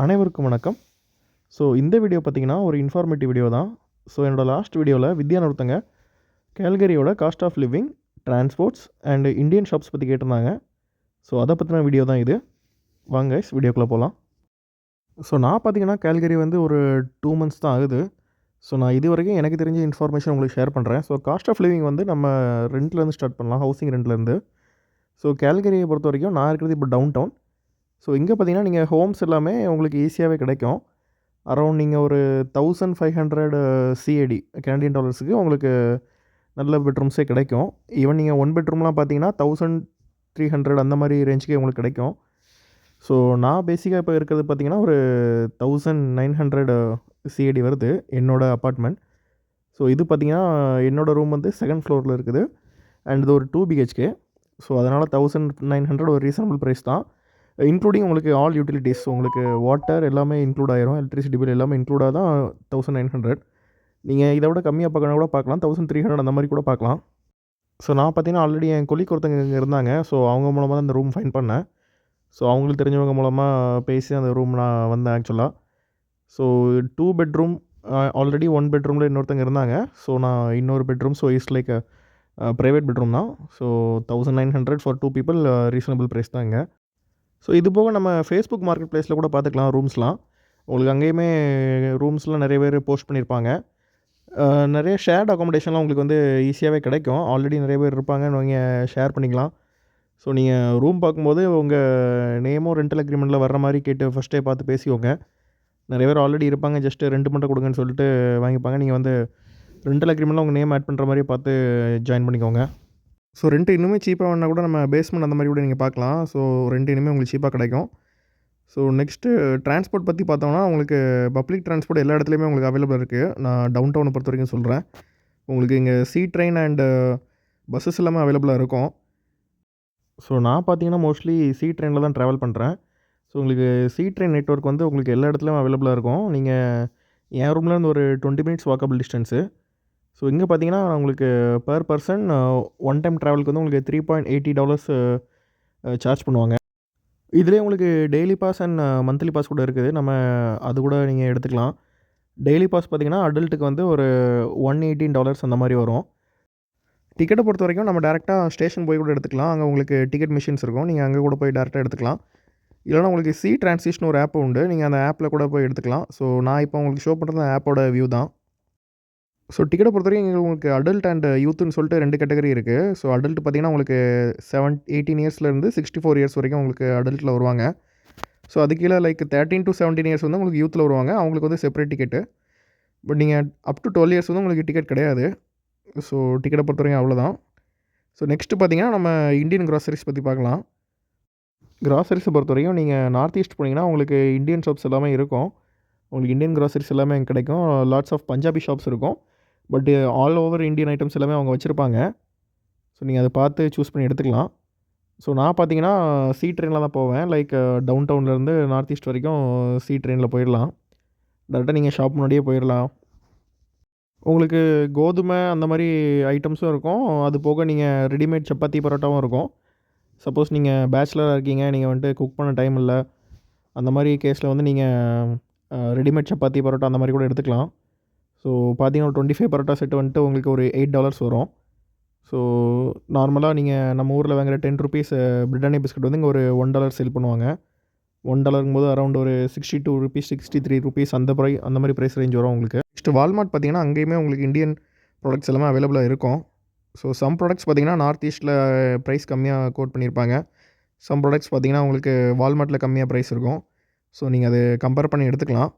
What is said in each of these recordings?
அனைவருக்கும் வணக்கம். ஸோ இந்த வீடியோ பார்த்தீங்கன்னா, ஒரு இன்ஃபார்மேட்டிவ் வீடியோ தான். ஸோ என்னோட லாஸ்ட் வீடியோவில் வித்யான்னு ஒருத்தங்க கேல்கரியோட cost of living, transports and Indian shops பற்றி கேட்டிருந்தாங்க. ஸோ அதை பற்றின வீடியோ தான் இது. வாங்க கைஸ் வீடியோக்குள்ளே போகலாம். ஸோ நான் பார்த்தீங்கன்னா கேல்கரி வந்து ஒரு 2 மந்த்ஸ் தான் ஆகுது. ஸோ நான் இது வரைக்கும் எனக்கு தெரிஞ்ச இன்ஃபார்மேஷன் உங்களுக்கு ஷேர் பண்ணுறேன். ஸோ காஸ்ட் ஆஃப் லிவிங் வந்து நம்ம ரெண்ட்லேருந்து ஸ்டார்ட் பண்ணலாம், ஹவுசிங் ரெண்ட்லேருந்து. ஸோ கேல்கரியை பொறுத்த வரைக்கும் நான் இருக்கிறது இப்போ டவுன் டவுன். ஸோ இங்கே பார்த்தீங்கன்னா நீங்கள் ஹோம்ஸ் எல்லாமே உங்களுக்கு ஈஸியாகவே கிடைக்கும். அரௌண்ட் நீங்கள் ஒரு 1500 சிஏடி கனடியன் டாலர்ஸுக்கு உங்களுக்கு நல்ல பெட்ரூம்ஸே கிடைக்கும். ஈவன் நீங்கள் 1 பெட்ரூம்லாம் பார்த்தீங்கன்னா 1300 அந்த மாதிரி ரேஞ்சுக்கே உங்களுக்கு கிடைக்கும். ஸோ நான் பேசிக்காக இப்போ இருக்கிறது பார்த்தீங்கன்னா ஒரு 1900 சிஏடி வருது என்னோடய அப்பார்ட்மெண்ட். ஸோ இது பார்த்தீங்கன்னா என்னோடய ரூம் வந்து 2nd ஃப்ளோரில் இருக்குது அண்ட் இது ஒரு 2 பிஹெச்கே. ஸோ அதனால் 1900 ஒரு ரீசனபிள் ப்ரைஸ் தான். இன்க்ளூடிங் உங்களுக்கு ஆல் யூட்டிலிட்டிஸ், உங்களுக்கு வாட்டர் எல்லாமே இன்க்ளூட் ஆயிரும், எலக்ட்ரிசிட்டி பில் எல்லாமே இன்க்ளூடாக தான் 1900. நீங்கள் இதை விட கம்மியாக பார்க்கணும் கூட பார்க்கலாம், 1300 அந்த மாதிரி கூட பார்க்கலாம். ஸோ நான் பார்த்தீங்கன்னா ஆல்ரெடி என் கொலிக்கு ஒருத்தங்க இங்கே இருந்தாங்க. ஸோ அவங்க மூலமாக தான் அந்த ரூம் ஃபைண்ட் பண்ணேன். ஸோ அவங்களுக்கு தெரிஞ்சவங்க மூலமாக பேசி அந்த ரூம் நான் வந்தேன் ஆக்சுவலாக. ஸோ 2 பெட்ரூம், ஆல்ரெடி 1 பெட்ரூமில் இன்னொருத்தங்க இருந்தாங்க. ஸோ நான் இன்னொரு bedroom, so it's like private bedroom தான். So 1900 for 2 people reasonable price தான் இங்கே. ஸோ இது போக நம்ம ஃபேஸ்புக் மார்க்கெட் ப்ளேஸில் கூட பார்த்துக்கலாம் ரூம்ஸ்லாம். உங்களுக்கு அங்கேயுமே ரூம்ஸ்லாம் நிறைய பேர் போஸ்ட் பண்ணியிருப்பாங்க. நிறைய ஷேர்ட் அக்காமடேஷன்லாம் உங்களுக்கு வந்து ஈஸியாகவே கிடைக்கும். ஆல்ரெடி நிறைய பேர் இருப்பாங்க, நீங்கள் ஷேர் பண்ணிக்கலாம். ஸோ நீங்கள் ரூம் பார்க்கும்போது உங்கள் நேமும் ரெண்டல் அக்ரிமெண்ட்டில் வர்ற மாதிரி கேட்டு ஃபஸ்ட்டே பார்த்து பேசிக்கோங்க. நிறைய பேர் ஆல்ரெடி இருப்பாங்க, ஜஸ்ட்டு ரெண்ட் மட்டும் கொடுங்கன்னு சொல்லிட்டு வாங்கிப்பாங்க. நீங்கள் வந்து ரெண்டல் அக்ரிமெண்ட்டில் உங்கள் நேம் ஆட் பண்ணுற மாதிரி பார்த்து ஜாயின் பண்ணிக்கோங்க. ஸோ ரெண்ட் இன்னுமே சீப்பாக வேணால் கூட நம்ம பேஸ்மெண்ட் அந்த மாதிரி கூட நீங்கள் பார்க்கலாம். ஸோ ரெண்ட் இனிமேல் உங்களுக்கு சீப்பாக கிடைக்கும். ஸோ நெக்ஸ்ட்டு ட்ரான்ஸ்போர்ட் பற்றி பார்த்தோம்னா, உங்களுக்கு பப்ளிக் ட்ரான்ஸ்போர்ட் எல்லா இடத்துலையுமே உங்களுக்கு அவைலபிள் இருக்குது. நான் டவுன் டவுனை பொறுத்த வரைக்கும் சொல்கிறேன். உங்களுக்கு இங்கே சி ட்ரெயின் அண்டு பஸ்ஸஸ் எல்லாமே அவைலபிளாக இருக்கும். ஸோ நான் பார்த்தீங்கன்னா மோஸ்ட்லி சி ட்ரெயினில் தான் ட்ராவல் பண்ணுறேன். ஸோ உங்களுக்கு சி ட்ரெயின் நெட்வொர்க் வந்து உங்களுக்கு எல்லா இடத்துலையும் அவைலபிளாக இருக்கும். நீங்கள் என் ரூம்லேருந்து ஒரு 20 மினிட்ஸ் வாக்கபிள் டிஸ்டன்ஸு. ஸோ இங்கே பார்த்தீங்கன்னா உங்களுக்கு பெர் பர்சன் ஒன் டைம் ட்ராவலுக்கு வந்து உங்களுக்கு $3.80 சார்ஜ் பண்ணுவாங்க. இதுலேயே உங்களுக்கு daily pass and monthly pass கூட இருக்குது. நம்ம அது கூட நீங்கள் எடுத்துக்கலாம். டெய்லி பாஸ் பார்த்தீங்கன்னா அடல்ட்டுக்கு வந்து ஒரு $118 அந்த மாதிரி வரும். டிக்கெட்டை பொறுத்த வரைக்கும் நம்ம டேரெக்டாக ஸ்டேஷன் போய் கூட எடுத்துக்கலாம். அங்கே உங்களுக்கு டிக்கெட் மிஷின்ஸ் இருக்கும். நீங்கள் அங்கே கூட போய் டேரெக்டாக எடுத்துக்கலாம். இல்லைனா உங்களுக்கு சி டிரான்சிஷன் ஒரு ஆப் உண்டு. நீங்கள் அந்த ஆப்பில் கூட போய் எடுத்துக்கலாம். ஸோ நான் இப்போ உங்களுக்கு ஷோ பண்ணுறது அந்த ஆப்போட வியூ தான். ஸோ டிக்கெட்டை பொறுத்தவரைக்கும் உங்களுக்கு அடல்ட் அண்ட் யூத்துன்னு சொல்லிட்டு 2 கேட்டகரி இருக்குது. ஸோ அடல்ட் பார்த்தீங்கன்னா உங்களுக்கு 18 இயர்ஸ்லேருந்து 64 இயர்ஸ் வரைக்கும் உங்களுக்கு அடல்ட்டில் வருவாங்க. ஸோ அது கீழே லைக் 13 to 17 இயர்ஸ் வந்து உங்களுக்கு யூத்தில் வருவாங்க. அவங்களுக்கு வந்து செப்பரேட் டிக்கெட்டு. பட் நீங்கள் அப் டு 12 இயர்ஸ் வந்து உங்களுக்கு டிக்கெட் கிடையாது. ஸோ டிக்கெட்டை பொறுத்தவரைக்கும் அவ்வளோதான். ஸோ நெக்ஸ்ட்டு பார்த்தீங்கன்னா நம்ம இந்தியன் கிராசரிஸ் பற்றி பார்க்கலாம். கிராசரிஸை பொறுத்த வரைக்கும் நீங்கள் நார்த் ஈஸ்ட் போனீங்கன்னா உங்களுக்கு இந்தியன் ஷாப்ஸ் எல்லாமே இருக்கும். உங்களுக்கு இந்தியன் கிராசரிஸ் எல்லாமே அங்கே கிடைக்கும். லாட்ஸ் ஆஃப் பஞ்சாபி ஷாப்ஸ் இருக்கும். But all over Indian items எல்லாமே அவங்க வச்சுருப்பாங்க. ஸோ நீங்கள் அதை பார்த்து சூஸ் பண்ணி எடுத்துக்கலாம். ஸோ நான் பார்த்தீங்கன்னா சி ட்ரெயினில் தான் போவேன். லைக் டவுன் டவுன்லேருந்து நார்த் ஈஸ்ட் வரைக்கும் சி ட்ரெயினில் போயிடலாம். டேரெக்டாக நீங்கள் ஷாப் முன்னாடியே போயிடலாம். உங்களுக்கு கோதுமை அந்த மாதிரி ஐட்டம்ஸும் இருக்கும். அது போக நீங்கள் ரெடிமேட் சப்பாத்தி பரோட்டாவும் இருக்கும். சப்போஸ் நீங்கள் பேச்சுலராக இருக்கீங்க, நீங்கள் வந்துட்டு குக் பண்ண டைம் இல்லை, அந்த மாதிரி கேஸில் வந்து நீங்கள் ரெடிமேட் சப்பாத்தி பரோட்டா அந்த மாதிரி கூட எடுத்துக்கலாம். ஸோ பார்த்தீங்கன்னா 25 பரோட்டா செட்டு வந்துட்டு உங்களுக்கு ஒரு $8 வரும். ஸோ நார்மலாக நீங்கள் நம்ம ஊரில் வாங்குகிற ₹10 பிரிட்டானியா பிஸ்கட் வந்து இங்கே ஒரு $1 சேல் பண்ணுவாங்க. $1ங்கும்போது அரௌண்ட் ஒரு ₹62 ₹63 அந்த மாதிரி ப்ரைஸ் ரேஞ்ச் வரும் உங்களுக்கு. நெக்ஸ்ட்டு வால்மார்ட் பார்த்தீங்கன்னா அங்கேயுமே உங்களுக்கு இந்தியன் ப்ராடக்ட்ஸ் எல்லாமே அவைலபிளாக இருக்கும். ஸோ சம் ப்ராடக்ட்ஸ் பார்த்தீங்கன்னா நார்த் ஈஸ்ட்டில் ப்ரைஸ் கம்மியாக கோட் பண்ணியிருப்பாங்க. சம் ப்ராடக்ட்ஸ் பார்த்தீங்கன்னா உங்களுக்கு வால்மார்ட்டில் கம்மியாக ப்ரைஸ் இருக்கும். ஸோ நீங்கள் அது கம்பேர் பண்ணி எடுத்துக்கலாம்.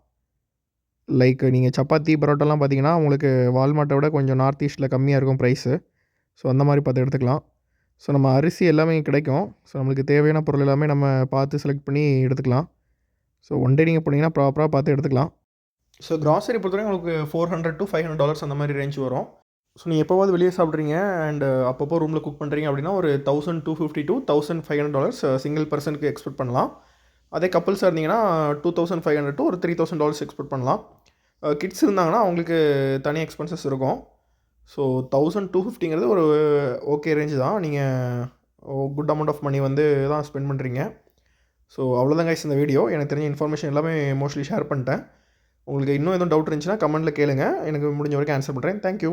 லைக் நீங்கள் சப்பாத்தி பரோட்டாலாம் பார்த்தீங்கன்னா உங்களுக்கு வால்மார்ட்டை விட கொஞ்சம் நார்த் ஈஸ்ட்டில் கம்மியாக இருக்கும் ப்ரைஸு. ஸோ அந்த மாதிரி பார்த்து எடுத்துக்கலாம். ஸோ நம்ம அரிசி எல்லாமே கிடைக்கும். ஸோ நம்மளுக்கு தேவையான பொருள் எல்லாமே நம்ம பார்த்து செலக்ட் பண்ணி எடுத்துக்கலாம். ஸோ ஒன் டே நீங்கள் போனீங்கன்னா ப்ராப்பராக பார்த்து எடுத்துக்கலாம். ஸோ கிராசரி பொறுத்தவரைக்கும் உங்களுக்கு $400 to $500 அந்த மாதிரி ரேஞ்ச் வரும். ஸோ நீங்கள் எப்போவாவது வெளியே சாப்பிட்றீங்க அண்ட் அப்பப்போ ரூமில் குக் பண்ணுறீங்க அப்படின்னா ஒரு $1250 to $1500 சிங்கிள் பர்சனுக்கு எக்ஸ்பெக்ட் பண்ணலாம். அதே கப்புள்ஸாக இருந்தீங்கன்னா $2500 to ஒரு $3000 எக்ஸ்பெக்ட் பண்ணலாம். கிட்ஸ் இருந்தாங்கன்னா அவங்களுக்கு தனி எக்ஸ்பென்சஸ் இருக்கும். ஸோ 1250ங்கிறது ஒரு ஓகே ரேஞ்சு தான். நீங்கள் குட் அமௌண்ட் ஆஃப் மணி வந்து தான் ஸ்பெண்ட் பண்ணுறீங்க. ஸோ அவ்வளோதான் கைஸ் இந்த வீடியோ. எனக்கு தெரிஞ்ச இன்ஃபர்மேஷன் எல்லாமே மோஸ்ட்லி ஷேர் பண்ணிட்டேன். உங்களுக்கு இன்னும் எதுவும் டவுட் இருந்துச்சுன்னா கமெண்ட்டில் கேளுங்க. எனக்கு முடிஞ்ச வரைக்கும் ஆன்சர் பண்ணுறேன். தேங்க்யூ.